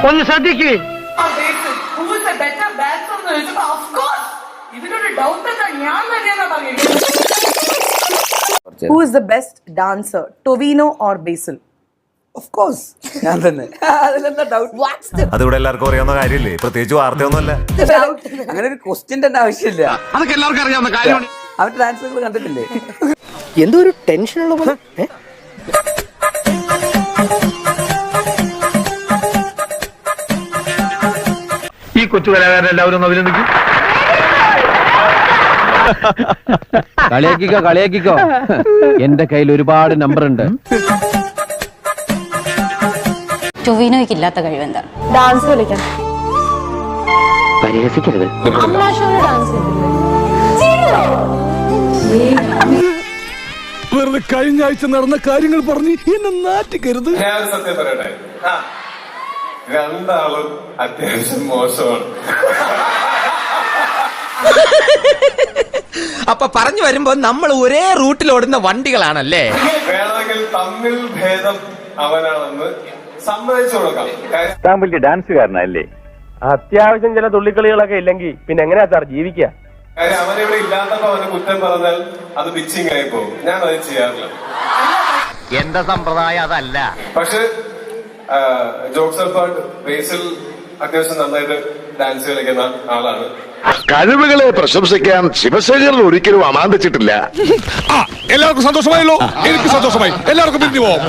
ഒന്ന് ശ്രദ്ധിക്കേ. Who is the best dancer, Tovino or Basil? Of course, ഞാൻ തന്നെ. അതിലെന്താ ഡൗട്ട്? അതിവിടെ എല്ലാവർക്കും അറിയാവുന്ന കാര്യമില്ലേ, പ്രത്യേകിച്ച് വാർത്തയൊന്നുമല്ല. അങ്ങനെ ഒരു ക്വസ്റ്റ്യൻ തന്നെ ആവശ്യമില്ല. അതൊക്കെ എല്ലാവർക്കും അറിയാവുന്ന കാര്യമാണ്. അവരുടെ ഡാൻസുകൾ കണ്ടിട്ടില്ലേ? എന്തോ ഒരു ടെൻഷനുള്ള പോലെ. ഈ കൊച്ചു കലാകാരെല്ലാവരും അഭിനന്ദിക്കും. കളിയാക്കിക്കോ എന്റെ കയ്യിൽ ഒരുപാട് നമ്പർ ഉണ്ട്. ടൊവിനോയ്ക്ക് ഇല്ലാത്ത കഴിവെന്താണ്? ഡാൻസ് കളിക്കാൻ. പരിഹസിക്കരുത്. വെറുതെ കഴിഞ്ഞ ആഴ്ച നടന്ന കാര്യങ്ങൾ പറഞ്ഞ് എന്നെ നാറ്റിക്കരുത്. ഞാൻ സത്യം പറയട്ടെ, രണ്ടാളും അത്യാവശ്യം മോശമാണ്. അപ്പൊ പറഞ്ഞു വരുമ്പോ നമ്മൾ ഒരേ റൂട്ടിൽ ഓടുന്ന വണ്ടികളാണല്ലേ. വേണമെങ്കിൽ തമ്മിൽ ഭേദം അവനാണെന്ന് സമ്മതിച്ചു കൊടുക്കാം. താൻ വലിയ ഡാൻസുകാരനല്ലേ? അത്യാവശ്യം ചില തുള്ളിക്കളികളൊക്കെ ഇല്ലെങ്കിൽ പിന്നെ എങ്ങനെയാ സാർ ജീവിക്കുക? കാര്യം അവനിവിടെ ഇല്ലാത്തപ്പോ അവന് കുറ്റം പറഞ്ഞാൽ അത് പിച്ചിങ് ആയി പോകും. ഞാൻ അത് ചെയ്യാറില്ല. എന്റെ സമ്പ്രദായം അതല്ല. പക്ഷെ ജോക്സർ പാട്ട് ബേസിൽ അത്യാവശ്യം നന്നായിട്ട് ഡാൻസ് കളിക്കുന്ന ആളാണ്. കഴിവുകളെ പ്രശംസിക്കാൻ ശിവശേഖരൻ ഒരിക്കലും അമാന്തിച്ചിട്ടില്ല. എല്ലാവർക്കും സന്തോഷമായല്ലോ? എനിക്ക് സന്തോഷമായി. എല്ലാവർക്കും പിരിഞ്ഞു പോവാം.